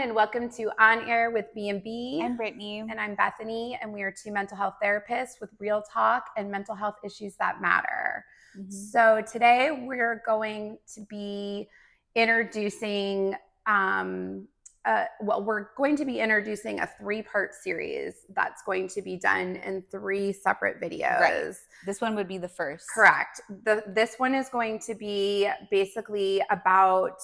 and welcome to On Air with B&B. I'm Brittany. And I'm Bethany, and we are two mental health therapists with real talk and mental health issues that matter. So today we're going to be introducing, we're going to be introducing a 3-part series that's going to be done in 3 separate videos. Right. This one would be the first. Correct. This one is going to be basically about,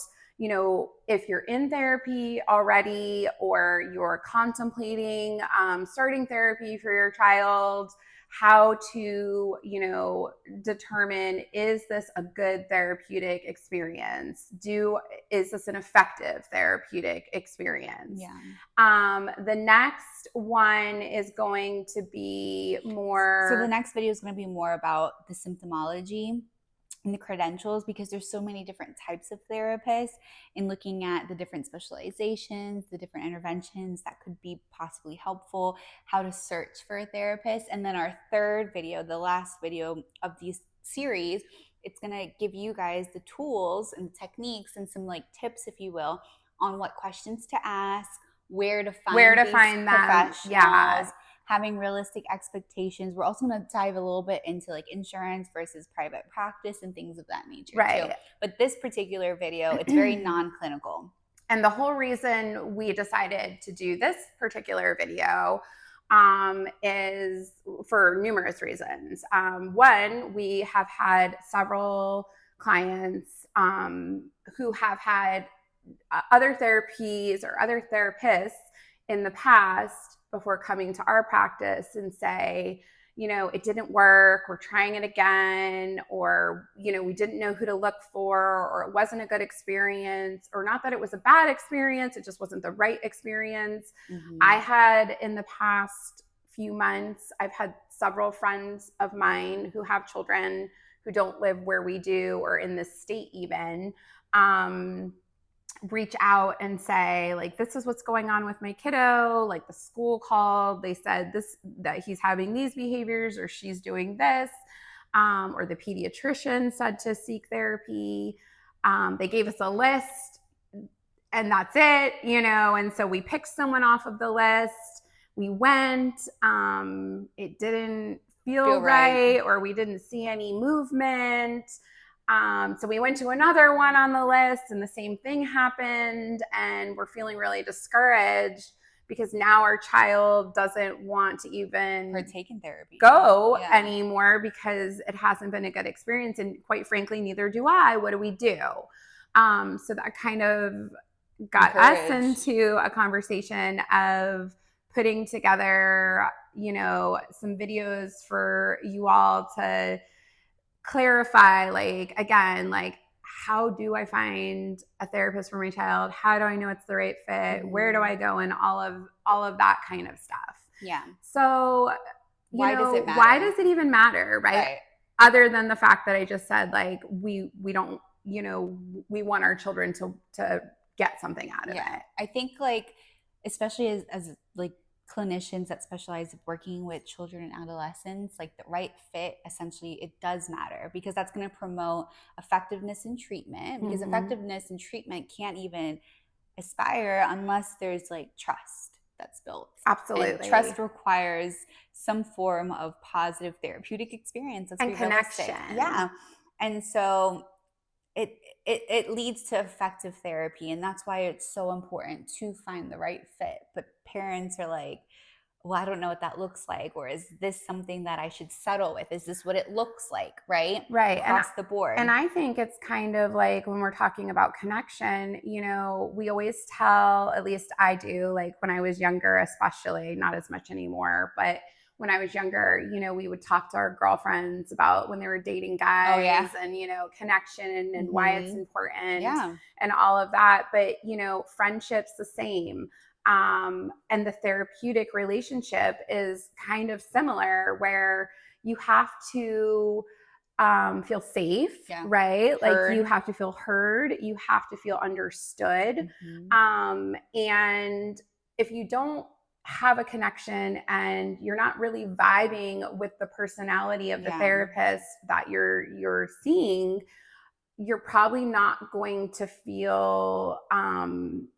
if you're in therapy already or you're contemplating starting therapy for your child, how to, determine, is this a good therapeutic experience? Is this an effective therapeutic experience? Yeah. The next one is going to be more... So the next video is going to be more about the symptomology and the credentials, because there's so many different types of therapists, and looking at the different specializations, the different interventions that could be possibly helpful, how to search for a therapist. And then our third video, the last video of these series, it's going to give you guys the tools and techniques and some tips, if you will, on what questions to ask, where to find that professionals, having realistic expectations. We're also going to dive a little bit into insurance versus private practice and things of that nature too. But this particular video, it's very non-clinical. And the whole reason we decided to do this particular video is for numerous reasons. One, we have had several clients who have had other therapies or other therapists in the past before coming to our practice and say, it didn't work, we're trying it again, or, we didn't know who to look for, or it wasn't a good experience, or not that it was a bad experience, it just wasn't the right experience. I had, in the past few months, I've had several friends of mine who have children who don't live where we do or in this state even, reach out and say, this is what's going on with my kiddo. The school called, they said that he's having these behaviors, or she's doing this, or the pediatrician said to seek therapy. They gave us a list, and that's it, and so we picked someone off of the list. We went, it didn't feel right, or we didn't see any movement. So we went to another one on the list, and the same thing happened, and we're feeling really discouraged because now our child doesn't want to even partake in therapy, go anymore, because it hasn't been a good experience, and quite frankly, neither do I. What do we do? So that kind of got us into a conversation of putting together, some videos for you all to clarify, how do I find a therapist for my child? How do I know it's the right fit? Where do I go? And all of that kind of stuff. Yeah. So, why does it matter? Why does it even matter, right? Other than the fact that I just said, we don't, we want our children to get something out of it. I think especially as clinicians that specialize in working with children and adolescents, the right fit, essentially, it does matter, because that's going to promote effectiveness in treatment, because effectiveness in treatment can't even aspire unless there's trust that's built. Absolutely. And trust requires some form of positive therapeutic experience. And connection. Yeah. And so it leads to effective therapy, and that's why it's so important to find the right fit. But parents are well, I don't know what that looks like, or is this something that I should settle with? Is this what it looks like, right? Right. Across the board. And I think it's kind of when we're talking about connection, we always tell, at least I do, when I was younger, especially, not as much anymore, but when I was younger, we would talk to our girlfriends about when they were dating guys and, connection and why it's important and all of that. But, friendship's the same. And the therapeutic relationship is kind of similar, where you have to feel safe, right? Heard. You have to feel heard. You have to feel understood. And if you don't have a connection and you're not really vibing with the personality of the therapist that you're seeing, you're probably not going to feel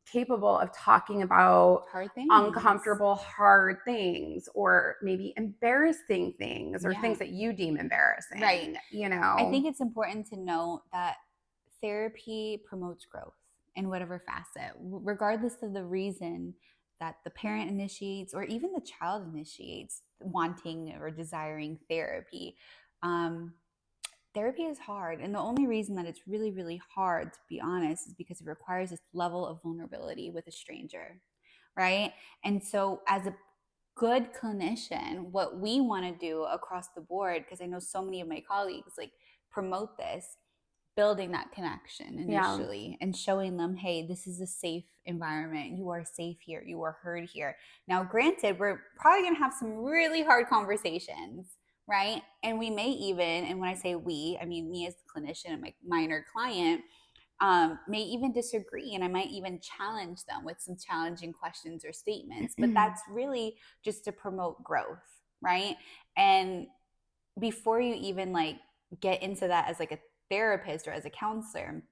capable of talking about Hard things. uncomfortable, hard things, or maybe embarrassing things, or Yeah. things that you deem Right. embarrassing, I think it's important to note that therapy promotes growth in whatever facet, regardless of the reason that the parent initiates or even the child initiates wanting or desiring therapy. Um, Therapy is hard. And the only reason that it's really, really hard, to be honest, is because it requires this level of vulnerability with a stranger, right? And so, as a good clinician, what we want to do across the board, because I know so many of my colleagues like promote this, building that connection yeah, initially and showing them, hey, this is a safe environment. You are safe here. You are heard here. Now, granted, we're probably going to have some really hard conversations, right? And we may even, and when I say we, I mean me as the clinician and my minor client, may even disagree. And I might even challenge them with some challenging questions or statements. But that's really just to promote growth, right? And before you even like get into that as like a therapist or as a counselor,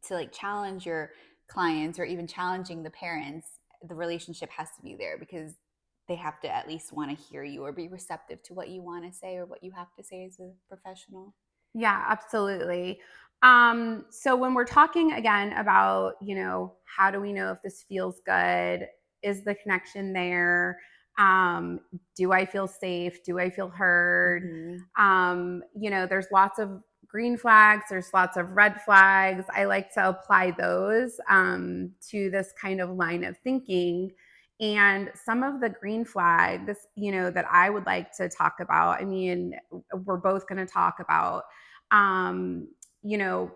to like challenge your clients or even challenging the parents, the relationship has to be there because they have to at least want to hear you or be receptive to what you want to say or what you have to say as a professional. yeah, absolutely. So when we're talking again about, how do we know if this feels good? Is the connection there? Do I feel safe? Do I feel heard? Mm-hmm. There's lots of green flags, there's lots of red flags. I like to apply those to this kind of line of thinking. And some of the green flags, that I would like to talk about, I mean, we're both going to talk about um,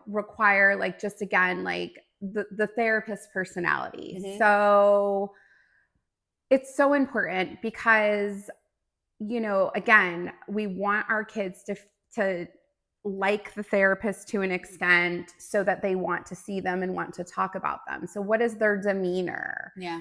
require like just again like the therapist personality. Mm-hmm. So it's so important because again, we want our kids to like the therapist to an extent so that they want to see them and want to talk about them. So what is their demeanor? Yeah.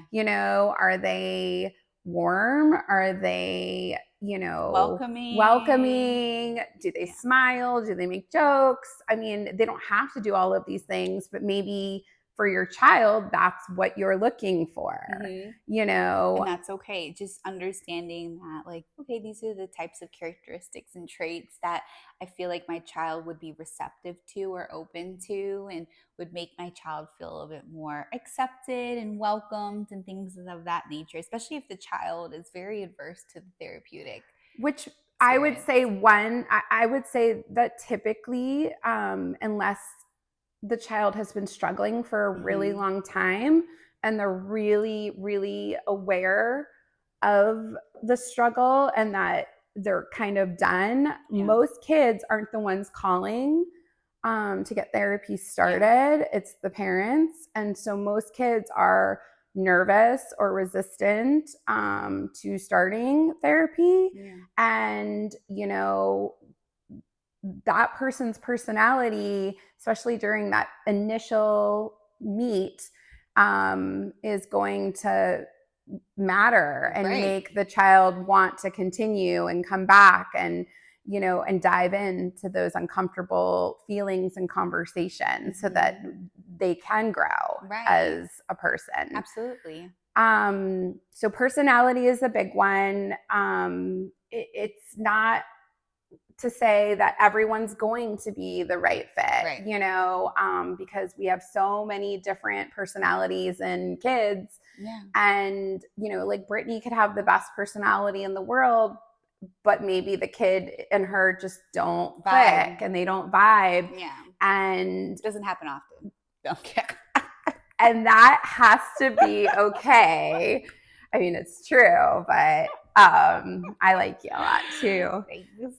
Are they warm? Are they, Welcoming. welcoming? Do they Yeah. smile? Do they make jokes? I mean, they don't have to do all of these things, but maybe for your child, that's what you're looking for, Mm-hmm. you And know? that's okay. Just understanding that, like, okay, these are the types of characteristics and traits that I feel like my child would be receptive to or open to and would make my child feel a little bit more accepted and welcomed and things of that nature, especially if the child is very adverse to the therapeutic Which I would experience. say I would say that typically, unless the child has been struggling for a really Mm-hmm. long time and they're really, really aware of the struggle and that they're kind of done, Yeah. most kids aren't the ones calling to get therapy Yeah. started. It's the parents. And so most kids are nervous or resistant to starting therapy. Yeah. And, that person's personality, especially during that initial meet, is going to matter and Right. make the child want to continue and come back and dive into those uncomfortable feelings and conversations so that Mm-hmm. they can grow Right. as a person. Absolutely. So personality is a big one. It's not to say that everyone's going to be the right fit, Right. because we have so many different personalities in kids. Yeah. And, like Brittany could have the best personality in the world, but maybe the kid and her just don't click Vibe. and they don't vibe. Yeah. And Doesn't happen often. Okay. and that has to be okay. I mean, it's true, but I like you a lot too. Thanks.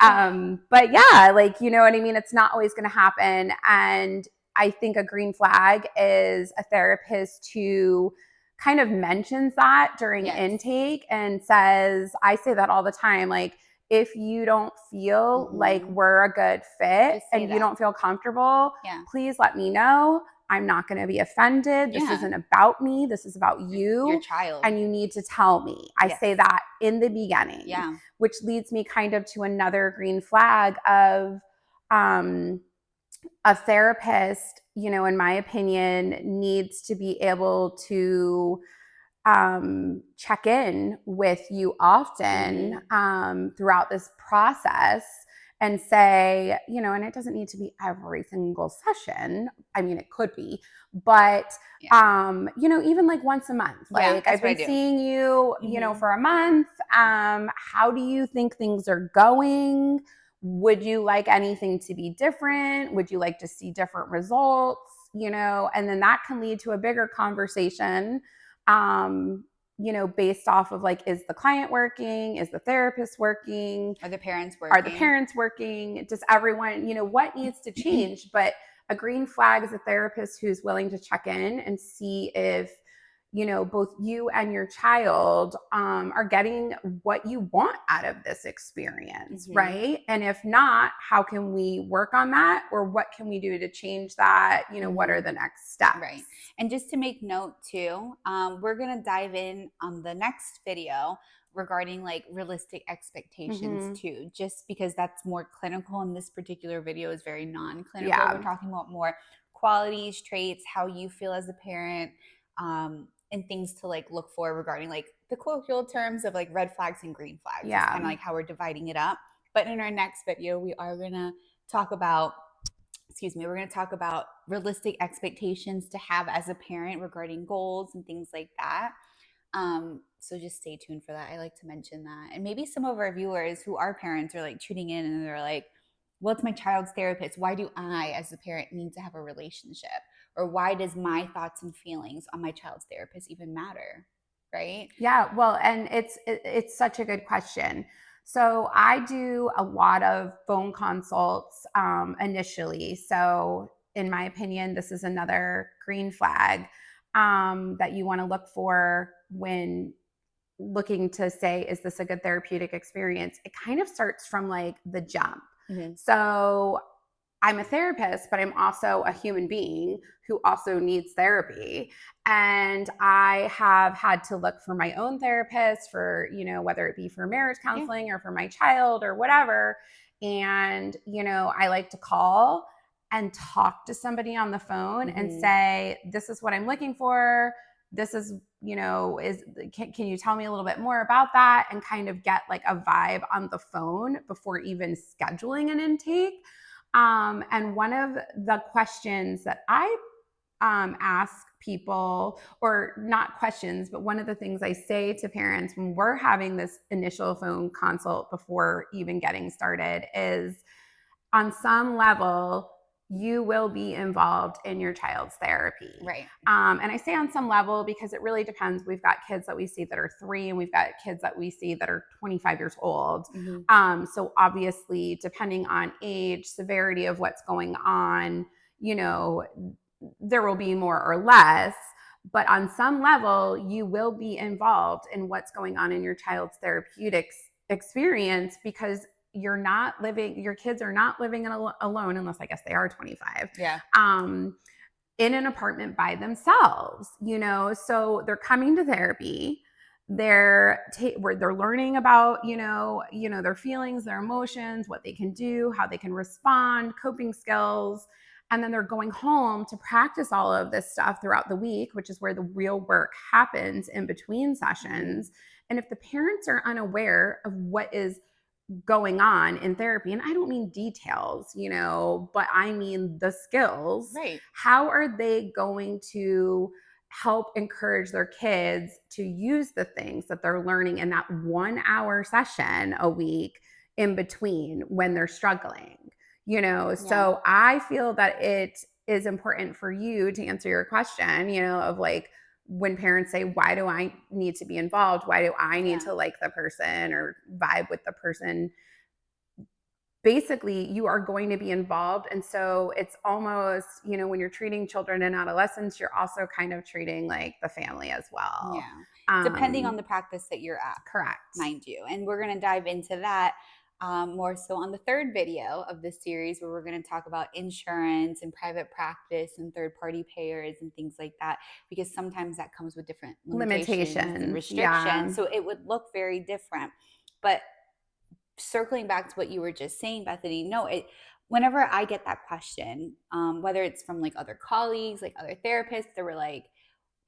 But yeah, like, you know what I mean? It's not always going to happen. And I think a green flag is a therapist who kind of mentions that during Yes. intake and says, I say that all the time, like, if you don't feel like Mm-hmm. we're a good fit Just say and you that. don't feel comfortable, Yeah. please let me know. I'm not going to be offended. This Yeah. isn't about me. This is about Your you. child. And you need to tell me. I Yes. say that in the beginning. Yeah. Which leads me kind of to another green flag of, a therapist, in my opinion, needs to be able to check in with you often Mm-hmm. throughout this process and say, and it doesn't need to be every single session. I mean, it could be, but Yeah. even like once a month. Yeah, Like, that's I've what I been do. seeing you, Mm-hmm. for a month. How do you think things are going? Would you like anything to be different? Would you like to see different results? And then that can lead to a bigger conversation um, based off of like, is the client working? Is the therapist working? Are the parents Are the working? parents working? Does everyone, what needs to change? But a green flag is a therapist who's willing to check in and see if, both you and your child are getting what you want out of this experience, Mm-hmm. right? And if not, how can we work on that? Or what can we do to change that? What are Mm-hmm. the next steps? Right. And just to make note too, we're going to dive in on the next video regarding like realistic expectations Mm-hmm. too, just because that's more clinical and this particular video is very non-clinical. We're Yeah. talking about more qualities, traits, how you feel as a parent, and things to like look for regarding like the colloquial terms of like red flags and green flags. It's kind of Yeah. like how we're dividing it up. But in our next video, we are going to talk about we're going to talk about realistic expectations to have as a parent regarding goals and things like that. So just stay tuned for that. I like to mention that. And maybe some of our viewers who are parents are like tuning in and they're like, what's my child's therapist? Why do I, as a parent, need to have a relationship? Or why does my thoughts and feelings on my child's therapist even matter? Right? Yeah, well, and it's such a good question. So I do a lot of phone consults initially. So in my opinion, this is another green flag that you want to look for when looking to say, is this a good therapeutic experience? It kind of starts from like the jump. Mm-hmm. So I'm a therapist, but I'm also a human being who also needs therapy. And I have had to look for my own therapist for, whether it be for marriage Yeah. counseling or for my child or whatever. And, I like to call and talk to somebody on the phone and Mm-hmm. say, this is what I'm looking for. This is, can you tell me a little bit more about that, and kind of get like a vibe on the phone before even scheduling an intake. And one of the questions that I ask people, or not questions, but one of the things I say to parents when we're having this initial phone consult before even getting started is, on some level, you will be involved in your child's therapy. Right. And I say on some level because it really depends. We've got kids that we see that are 3, and we've got kids that we see that are 25 years old. Mm-hmm. So obviously, depending on age, severity of what's going on, there will be more or less. But on some level, you will be involved in what's going on in your child's therapeutics experience, because your kids are not living alone, unless I guess they are 25, Yeah. in an apartment by themselves, so they're coming to therapy. They're learning about, their feelings, their emotions, what they can do, how they can respond, coping skills. And then they're going home to practice all of this stuff throughout the week, which is where the real work happens in between Mm-hmm. sessions. And if the parents are unaware of what is going on in therapy, and I don't mean details, but I mean the skills, Right. how are they going to help encourage their kids to use the things that they're learning in that 1 hour session a week in between when they're struggling? Yeah. So I feel that it is important for you to answer your question, of like, when parents say, why do I need to be involved? Why do I need Yeah. to like the person or vibe with the person? Basically, you are going to be involved. And so it's almost, when you're treating children and adolescents, you're also kind of treating like the family as well. Yeah. Depending on Um, the practice that you're at, correct. mind you. And we're going to dive into that more so on the third video of this series, where we're going to talk about insurance and private practice and third party payers and things like that, because sometimes that comes with different limitations and Limitations. Yeah. restrictions. So it would look very different. But circling back to what you were just saying, Bethany, no, whenever I get that question, whether it's from like other colleagues, like other therapists, they were like,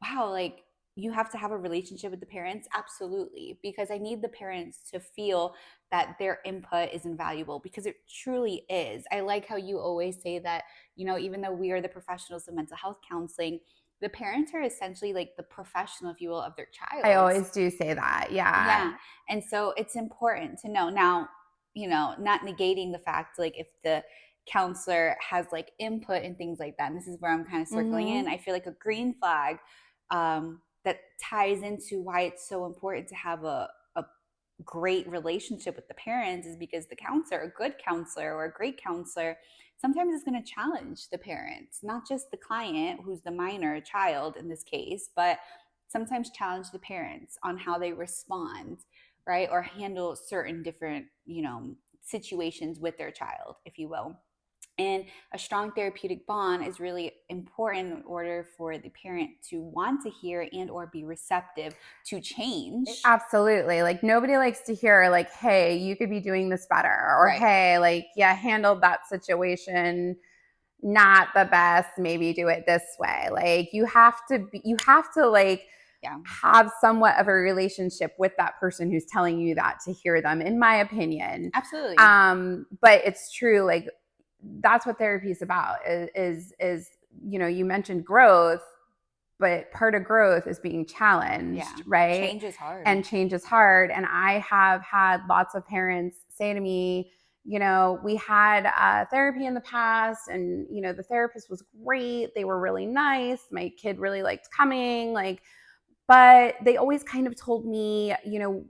wow, like you have to have a relationship with the parents. Absolutely. Because I need the parents to feel that their input is invaluable, because it truly is. I like how you always say that, even though we are the professionals of mental health counseling, the parents are essentially like the professional, if you will, of their I child. always do say that. Yeah. Yeah. And so it's important to know. Now, not negating the fact, like, if the counselor has like input and things like that, and this is where I'm kind of circling in, Mm-hmm. I feel like a green flag, that ties into why it's so important to have a great relationship with the parents, is because the counselor, a good counselor or a great counselor, sometimes is going to challenge the parents, not just the client, who's the minor child in this case, but sometimes challenge the parents on how they respond, right? Or handle certain different, situations with their child, if you will. And a strong therapeutic bond is really important in order for the parent to want to hear and or be receptive to change. Absolutely. Like nobody likes to hear like, hey, you could be doing this better, or Right. hey, like, yeah, handled that situation not the best, maybe do it this way. Like you have to like Yeah. have somewhat of a relationship with that person who's telling you that to hear them, in my opinion. Absolutely. But it's true, like that's what therapy is about, is you mentioned growth, but part of growth is being challenged, Yeah. right? Change is hard. And change is hard. And I have had lots of parents say to me, we had therapy in the past, and the therapist was great, they were really nice, my kid really liked coming, like, but they always kind of told me,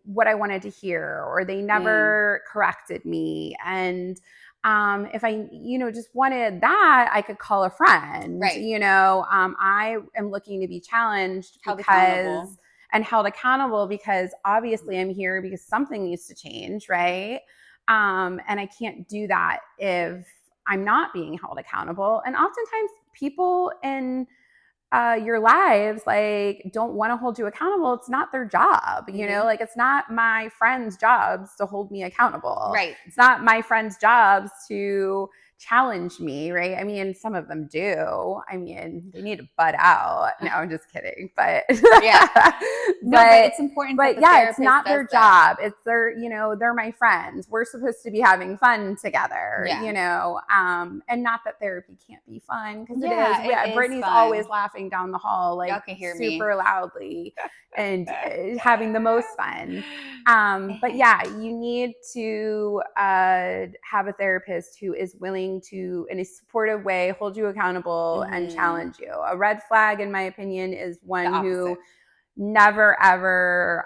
what I wanted to hear, or they never corrected me. And if I, just wanted that, I could call a friend. Right. I am looking to be challenged Held accountable. and held accountable, because obviously I'm here because something needs to change, right? And I can't do that if I'm not being held accountable. And oftentimes people in your lives like don't want to hold you accountable. It's not their job, like it's not my friends' jobs to hold me accountable. Right. It's not my friends' jobs to challenge me, right? I mean, some of them do. I mean, they need to butt out. No, I'm just kidding. But Yeah. No, but it's important that the yeah, therapist it's not does their that. job. It's their, they're my friends. We're supposed to be having fun together, Yeah. and not that therapy can't be fun, because it Yeah, is. it is Brittany's always fun. laughing down the hall, like Y'all can hear me. super loudly, and having the most fun. But yeah, you need to have a therapist who is willing to, in a supportive way, hold you accountable and challenge you. A red flag, in my opinion, is The one who opposite. never ever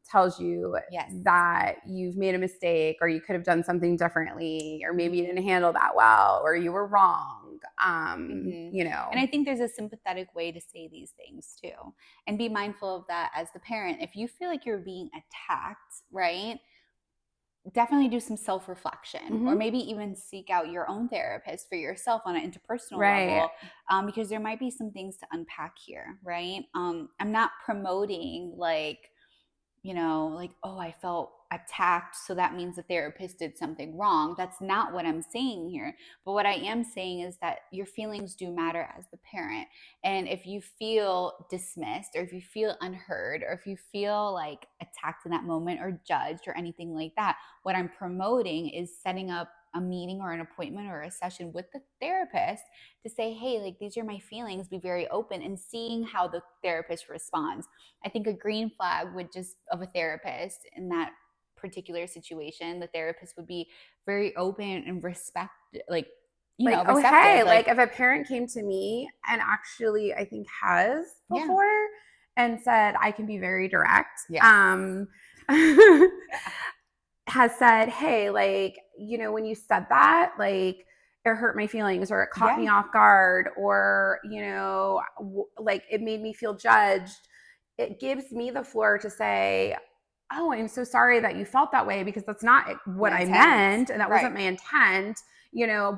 tells you Yes. that you've made a mistake, or you could have done something differently, or maybe you Mhm. didn't handle that well, or you were wrong. And I think there's a sympathetic way to say these things too. And be mindful of that as the parent. If you feel like you're being attacked, right? Definitely do some self reflection, or Mhm. maybe even seek out your own therapist for yourself on an interpersonal Right. level, because there might be some things to unpack here, right? I'm not promoting like, like, oh, I felt attacked, so that means the therapist did something wrong. That's not what I'm saying here. But what I am saying is that your feelings do matter as the parent. And if you feel dismissed, or if you feel unheard, or if you feel like attacked in that moment, or judged, or anything like that, what I'm promoting is setting up a meeting or an appointment or a session with the therapist to say, hey, like, these are my feelings, be very open, and seeing how the therapist responds. I think a green flag would just of a therapist in that particular situation, the therapist would be very open and Like, oh, receptive. hey, like if a parent came to me and actually, I think has Yeah. before, and said, I can be very direct. Yes. Yeah. Has said, hey, like, when you said that, like, it hurt my feelings, or it caught Yeah. me off guard, or, like it made me feel judged. It gives me the floor to say, oh, I'm so sorry that you felt that way, because that's not what My I intent. meant. And that Right. wasn't my intent.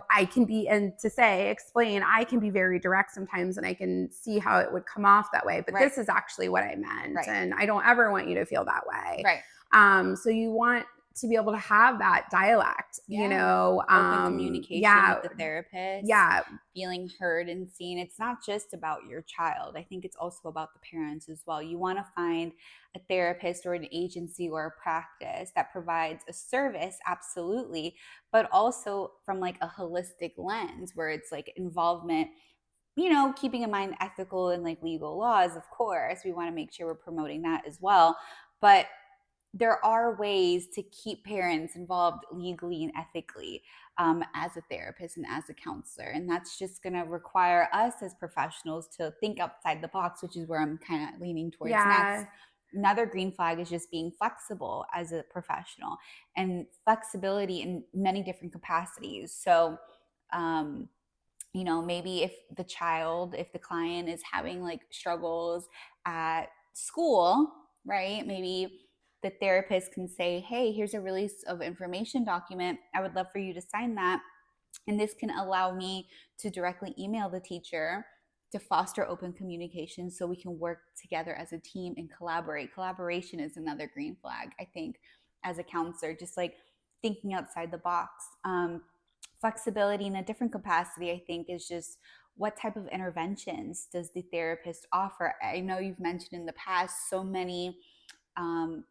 I can be, and to say, explain, I can be very direct sometimes, and I can see how it would come off that way. But Right. this is actually what I meant. Right. And I don't ever want you to feel that way. Right. So you want to be able to have that dialect, Yeah. Open communication yeah, with the therapist, yeah, feeling heard and seen. It's not just about your child. I think it's also about the parents as well. You want to find a therapist or an agency or a practice that provides a service, absolutely, but also from like a holistic lens where it's like involvement, keeping in mind ethical and like legal laws, of course. We want to make sure we're promoting that as well. But there are ways to keep parents involved legally and ethically, as a therapist and as a counselor. And that's just going to require us as professionals to think outside the box, which is where I'm kind of leaning towards next. yeah, Another green flag is just being flexible as a professional, and flexibility in many different capacities. So, um, maybe if the client is having like struggles at school, right? Maybe the therapist can say, hey, here's a release of information document. I would love for you to sign that. And this can allow me to directly email the teacher to foster open communication so we can work together as a team and collaborate. Collaboration is another green flag, I think, as a counselor, just like thinking outside the box. Flexibility in a different capacity, I think, is just what type of interventions does the therapist offer? I know you've mentioned in the past so many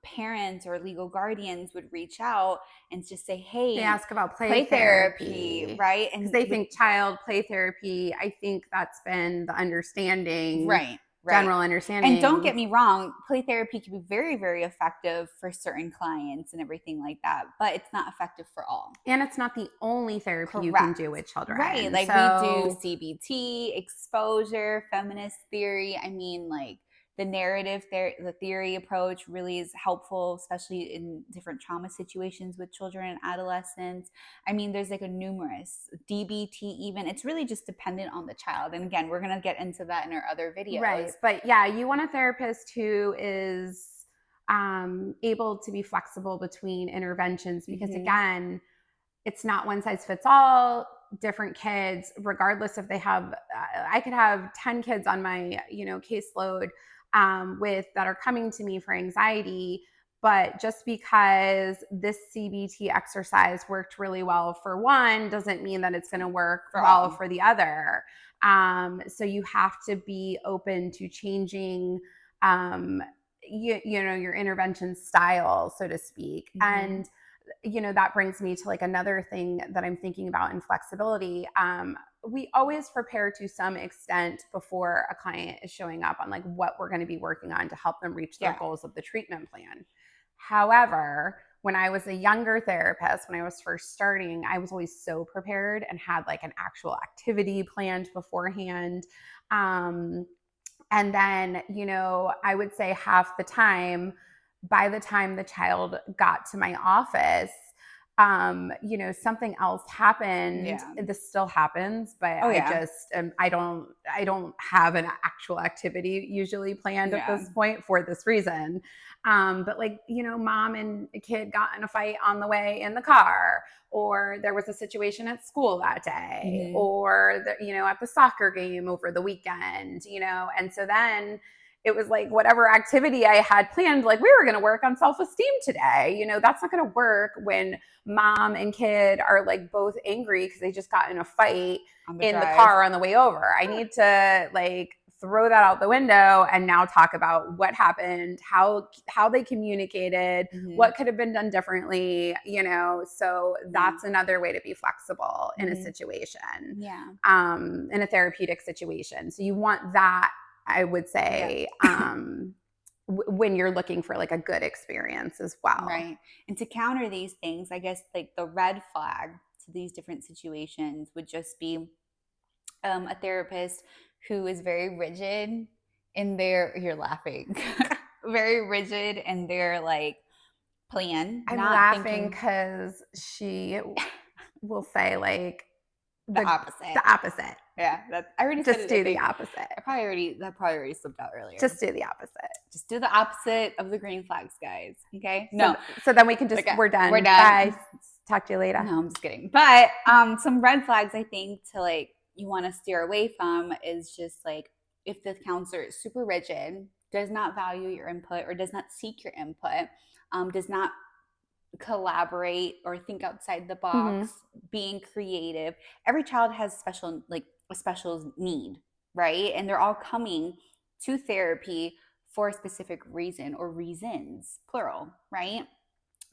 parents or legal guardians would reach out and just say, they hey, ask about play play therapy, therapy right? because And they with think child play therapy. I think that's been the understanding, Right, right. general And don't understanding. get me wrong, play therapy can be very, very effective for certain clients and everything like that, but it's not effective for all. And it's not the only therapy you can Correct. do with Right. children. Like we do So, CBT, exposure, feminist theory. I mean, like the theory approach really is helpful, especially in different trauma situations with children and adolescents. I mean, there's like a numerous DBT, even. It's really just dependent on the child. And again, we're going to get into that in our other videos. right. But yeah, you want a therapist who is able to be flexible between interventions because, Mm-hmm. again, it's not one size fits all. Different kids, regardless if they have, I could have 10 kids on my, caseload with that are coming to me for anxiety. But just because this CBT exercise worked really well for one doesn't mean that it's going to work For well all. for the other. So you have to be open to changing, your intervention style, so to speak. Mm-hmm. And that brings me to like another thing that I'm thinking about in flexibility. We always prepare to some extent before a client is showing up on like what we're going to be working on to help them reach their Yeah. goals of the treatment plan. However, when I was a younger therapist, when I was first starting, I was always so prepared and had like an actual activity planned beforehand. Um, and then, I would say half the time, by the time the child got to my office, something else happened. Yeah. This still happens, but Oh, I yeah. just I don't have an actual activity usually planned at Yeah. this point for this reason. But like, mom and a kid got in a fight on the way in the car, or there was a situation at school that day, Mm-hmm. or at the soccer game over the weekend, and so then it was like whatever activity I had planned, like we were going to work on self-esteem today. That's not going to work when mom and kid are like both angry because they just got in a fight On the in the drive. car on the way over. I need to like throw that out the window and now talk about what happened, how they communicated, Mm-hmm. what could have been done differently, so that's another way to be flexible in a Mm-hmm. situation, Yeah. in a therapeutic situation. So you want that, I would Yeah. say, when you're looking for like a good experience as well. Right. And to counter these things, I guess like the red flag to these different situations would just be a therapist who is very rigid in their, you're laughing, very rigid in their like plan, I'm not laughing thinking because she will say like the the opposite. the opposite. Yeah, I already said Just it. I do the think opposite. that probably already slipped out earlier. Just do the opposite. Just do the opposite of the green flags, guys. Okay? So, No, so then we can just, okay, we're done. we're done. Bye. Talk to you later. No, I'm just kidding. But some red flags I think to like you want to steer away from is just like if the counselor is super rigid, does not value your input or does not seek your input, does not collaborate or think outside the Mm-hmm. box, being creative. Every child has special, like a special need, right? And they're all coming to therapy for a specific reason or reasons, plural, right?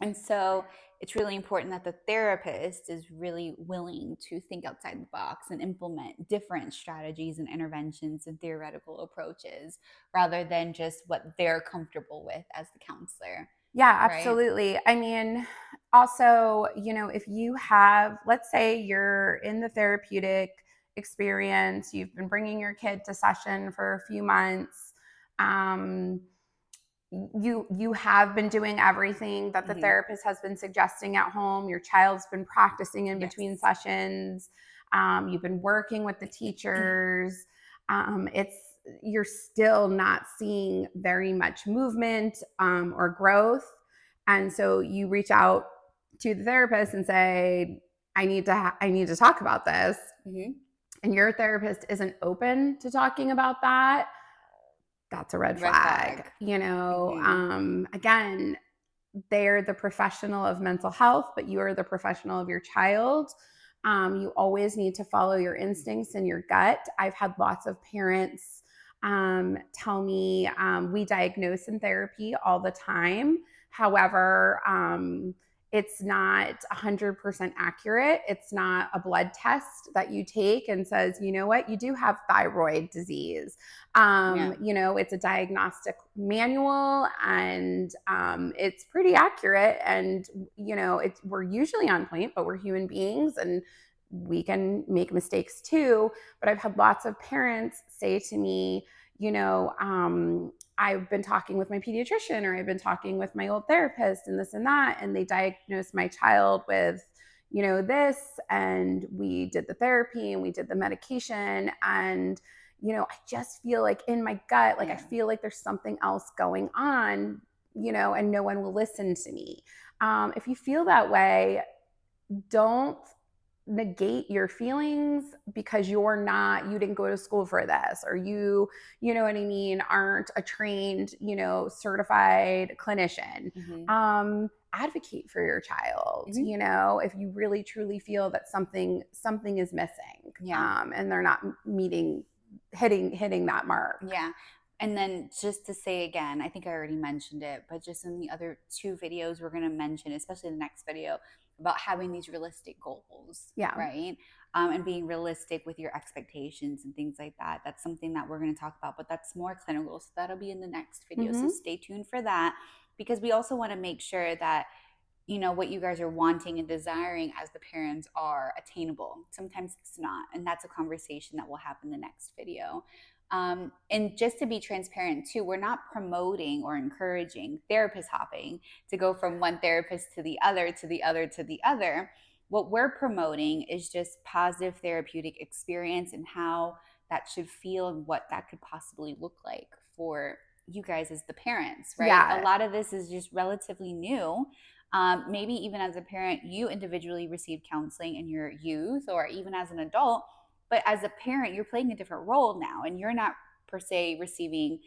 And so it's really important that the therapist is really willing to think outside the box and implement different strategies and interventions and theoretical approaches rather than just what they're comfortable with as the counselor, Yeah, right? absolutely. I mean, also, if you have, let's say you're in the therapeutic experience, you've been bringing your kid to session for a few months, um, you have been doing everything that the Mm-hmm. therapist has been suggesting at home. Your child's been practicing in between Yes. sessions. You've been working with the teachers. It's You're still not seeing very much movement or growth, and so you reach out to the therapist and say, I need to talk about this," Mm-hmm. and your therapist isn't open to talking about that. That's a red Red flag. flag. Mm-hmm. Again, they're the professional of mental health, but you are the professional of your child. You always need to follow your instincts and your gut. I've had lots of parents tell me we diagnose in therapy all the time. However, it's not 100% accurate. It's not a blood test that you take and says, you know what, you do have thyroid disease. Yeah. It's a diagnostic manual, and it's pretty accurate. And we're usually on point, but we're human beings, and we can make mistakes too. But I've had lots of parents say to me, I've been talking with my pediatrician, or I've been talking with my old therapist, and this and that, and they diagnosed my child with this, and we did the therapy and we did the medication, and I just feel like in my gut, like I Yeah. feel like there's something else going on, and no one will listen to me. If you feel that way, don't negate your feelings because you didn't go to school for this, or you know what I mean, aren't a trained, certified clinician. Mm-hmm. Advocate for your child, Mm-hmm. if you really truly feel that something is missing, Yeah. and they're not meeting hitting that mark. Yeah. And then just to say again, I think I already mentioned it, but just in the other two videos we're going to mention, especially the next video, about having these realistic goals, Yeah. right? And being realistic with your expectations and things like that. That's something that we're going to talk about, but that's more clinical. So that'll be in the next video. So Mm-hmm. stay tuned for that because we also want to make sure that what you guys are wanting and desiring as the parents are attainable. Sometimes it's not, and that's a conversation that we'll have in the next video. And just to be transparent too, we're not promoting or encouraging therapist hopping to go from one therapist to the other to the other to the other. What we're promoting is just positive therapeutic experience and how that should feel and what that could possibly look like for you guys as the parents, right? A Yeah. lot of this is just relatively new. Maybe even as a parent, you individually received counseling in your youth or even as an adult, but as a parent, you're playing a different role now and you're not per se receiving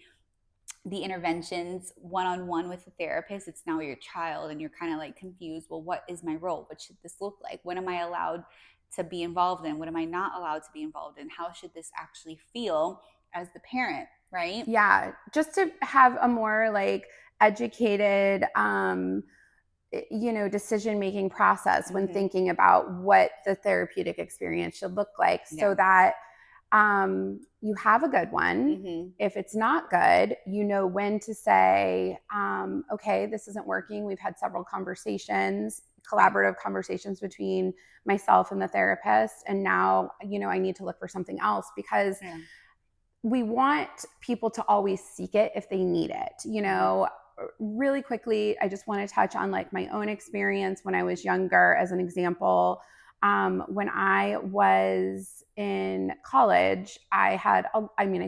the interventions one on one with a therapist. It's now your child and you're kind of like confused. Well, what is my role? What should this look like? What am I allowed to be involved in? What am I not allowed to be involved in? How should this actually feel as the parent, right? Yeah, just to have a more like educated decision making process when Mm-hmm. thinking about what the therapeutic experience should look like, so Yeah. that you have a good one. Mm-hmm. If it's not good, you know when to say, okay, this isn't working. We've had several conversations, Yeah. collaborative conversations between myself and the therapist, and now I need to look for something else, because Yeah. we want people to always seek it if they need it. Mm-hmm. Really quickly, I just want to touch on like my own experience when I was younger as an example. When I was in college, I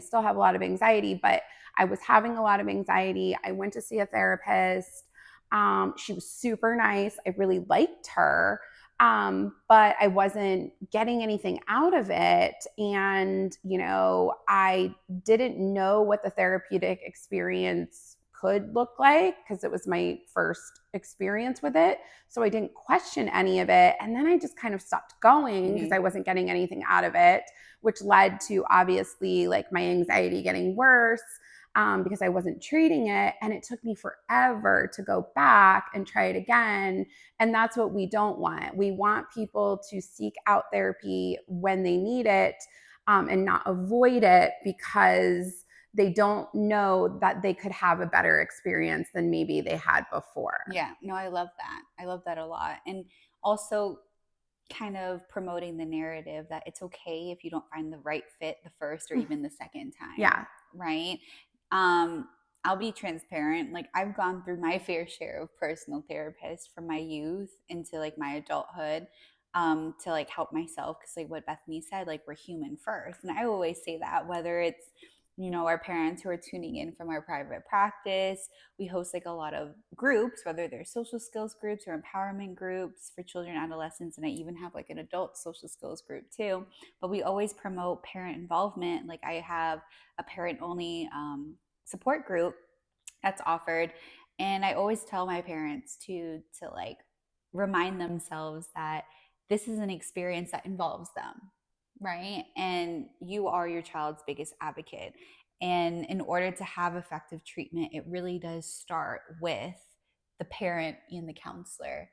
still have a lot of anxiety, but I was having a lot of anxiety. I went to see a therapist. She was super nice. I really liked her, but I wasn't getting anything out of it. And, I didn't know what the therapeutic experience could look like because it was my first experience with it. So I didn't question any of it. And then I just kind of stopped going because I wasn't getting anything out of it, which led to obviously like my anxiety getting worse. Because I wasn't treating it. And it took me forever to go back and try it again. And that's what we don't want. We want people to seek out therapy when they need it, and not avoid it because they don't know that they could have a better experience than maybe they had before. Yeah, no, I love that. I love that a lot. And also, kind of promoting the narrative that it's okay if you don't find the right fit the first or even the second time, Yeah. right? Um, I'll be transparent. Like, I've gone through my fair share of personal therapists from my youth into like my adulthood, to like help myself, because like what Bethany said, like we're human first, and I always say that, whether it's, you know, our parents who are tuning in from our private practice. We host like a lot of groups, whether they're social skills groups or empowerment groups for children, adolescents, and I even have like an adult social skills group too. But we always promote parent involvement. Like, I have a parent only support group that's offered, and I always tell my parents to like remind themselves that this is an experience that involves them, right? And you are your child's biggest advocate. And in order to have effective treatment, it really does start with the parent and the counselor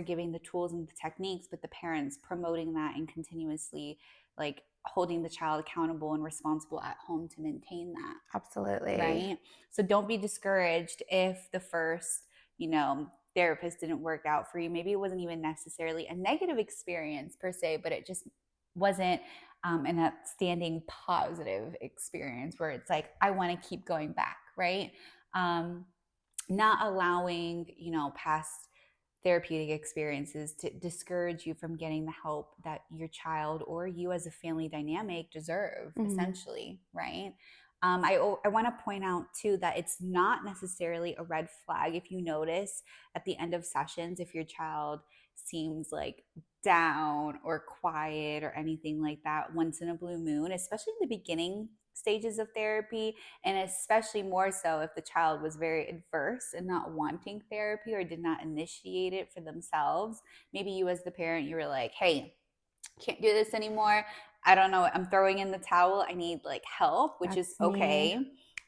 giving the tools and the techniques, but the parents promoting that and continuously like holding the child accountable and responsible at home to maintain that, Absolutely. right? So don't be discouraged if the first, you know, therapist didn't work out for you. Maybe it wasn't even necessarily a negative experience per se, but it just wasn't an outstanding positive experience where it's like, I want to keep going back, right? Um, Not allowing, you know, past therapeutic experiences to discourage you from getting the help that your child or you as a family dynamic deserve, Mm-hmm. essentially, right? I want to point out too that it's not necessarily a red flag if you notice at the end of sessions if your child seems like down or quiet or anything like that once in a blue moon, especially in the beginning stages of therapy, and especially more so if the child was very adverse and not wanting therapy or did not initiate it for themselves. Maybe you as the parent, you were like, hey, can't do this anymore. I don't know. I'm throwing in the towel. I need like help, which is That's me. okay.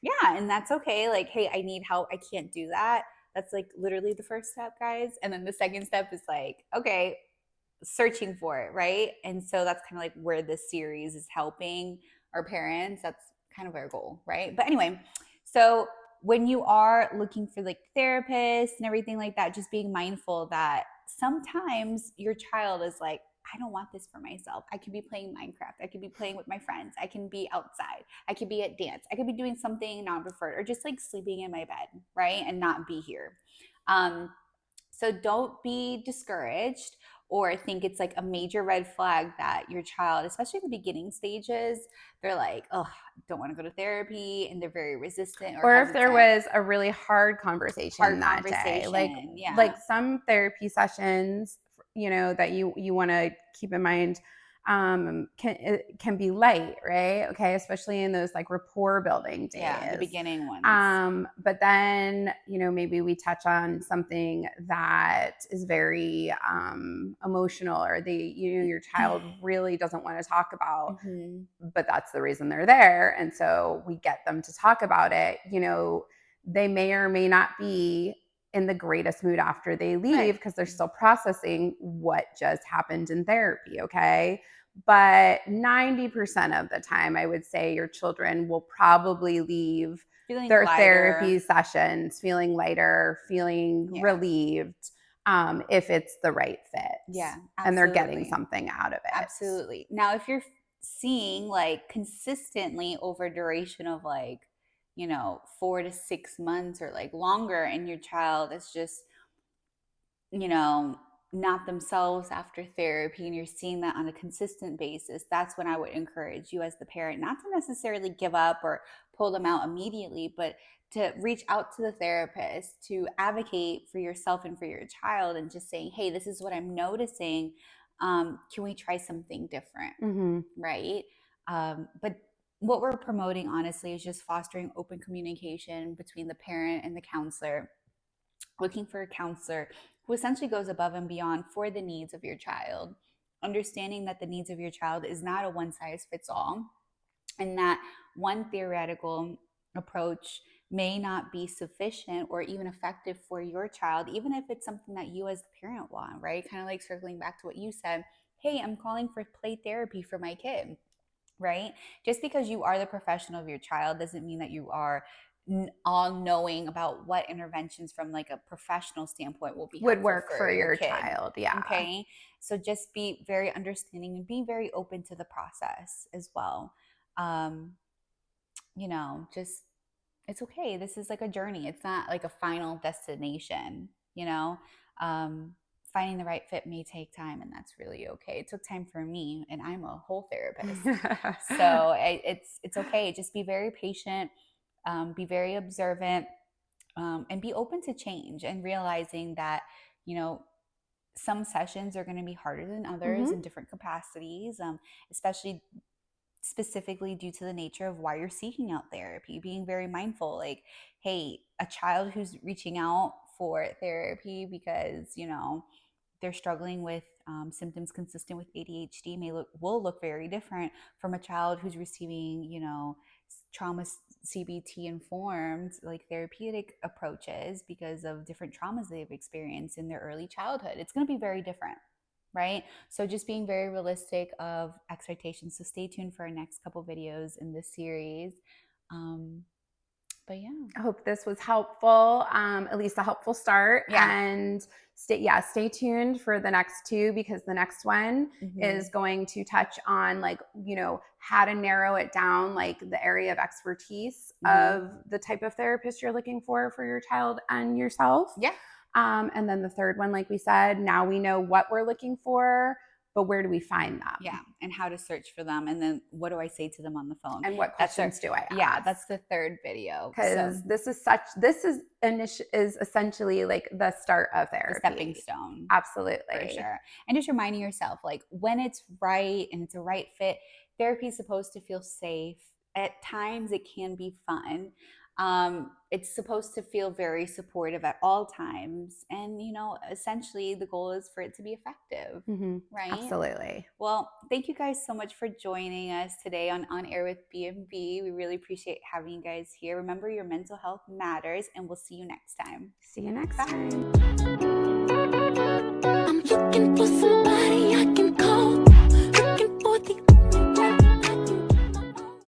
Yeah, and that's okay. Like, hey, I need help. I can't do that. That's like literally the first step, guys. And then the second step is like, okay, searching for it, right? And so that's kind of like where this series is helping our parents. That's kind of our goal, right? But anyway, so when you are looking for like therapists and everything like that, just being mindful that sometimes your child is like, I don't want this for myself. I could be playing Minecraft. I could be playing with my friends. I can be outside. I could be at dance. I could be doing something non preferred or just like sleeping in my bed, right? And not be here. Um, so don't be discouraged or think it's like a major red flag that your child, especially in the beginning stages, they're like, oh, don't want to go to therapy, and they're very resistant or Or if there hesitant. was a really hard conversation Hard that day, conversation. like Yeah. some therapy sessions, that you want to keep in mind, can be light, right? Okay, especially in those like rapport building Yeah. The days. beginning ones. But then, maybe we touch on something that is very emotional, or your child really doesn't want to talk about, Mm-hmm. but that's the reason they're there. And so we get them to talk about it. They may or may not be in the greatest mood after they leave Right. because they're still processing what just happened in therapy. Okay. But 90% of the time, I would say your children will probably leave Feeling their therapy lighter. sessions feeling lighter, feeling Yeah. relieved, if it's the right fit Yeah. and they're getting Absolutely. something out of it. Absolutely. Now, if you're seeing like consistently over duration of like, you know, 4 to 6 months or like longer, and your child is just, you know, not themselves after therapy, and you're seeing that on a consistent basis, that's when I would encourage you as the parent not to necessarily give up or pull them out immediately, but to reach out to the therapist to advocate for yourself and for your child and just saying, hey, this is what I'm noticing. Can we try something different? Mm-hmm. Right? But what we're promoting, honestly, is just fostering open communication between the parent and the counselor, looking for a counselor who essentially goes above and beyond for the needs of your child, understanding that the needs of your child is not a one size fits all, and that one theoretical approach may not be sufficient or even effective for your child, even if it's something that you as the parent want, right? Kind of like circling back to what you said. Hey, I'm calling for play therapy for my kid, right? Just because you are the professional of your child doesn't mean that you are all knowing about what interventions from like a professional standpoint will be Would helpful work for for your your kid. child. Yeah. Okay. So just be very understanding and be very open to the process as well. Um, just it's okay. This is like a journey. It's not like a final destination, you know. Um, Finding the right fit may take time, and that's really okay. It took time for me, and I'm a whole therapist. So it's okay. Just be very patient, be very observant, and be open to change and realizing that, you know, some sessions are going to be harder than others in Mm-hmm. different capacities, especially specifically due to the nature of why you're seeking out therapy, being very mindful. Like, hey, a child who's reaching out for therapy because, they're struggling with symptoms consistent with ADHD will look very different from a child who's receiving, trauma CBT informed like therapeutic approaches because of different traumas they've experienced in their early childhood. It's going to be very different, right? So just being very realistic of expectations. So stay tuned for our next couple videos in this series. But yeah. I hope this was helpful, at least a helpful start. Yeah. And stay tuned for the next two, because the next one is going to touch on how to narrow it down, like the area of expertise of the type of therapist you're looking for your child and yourself. Yeah. And then the third one, like we said, now we know what we're looking for, but where do we find them? Yeah, and how to search for them, and then what do I say to them on the phone? And what questions do I ask? Yeah, that's the third video. Because this is essentially like the start of therapy. The stepping stone. Absolutely. For sure. And just reminding yourself, like, when it's right and it's a right fit, therapy is supposed to feel safe. At times it can be fun. It's supposed to feel very supportive at all times. And, essentially the goal is for it to be effective, right? Absolutely. Well, thank you guys so much for joining us today on Air with B&B. We really appreciate having you guys here. Remember, your mental health matters, and we'll see you next time. See you next time. I'm looking for somebody I can call.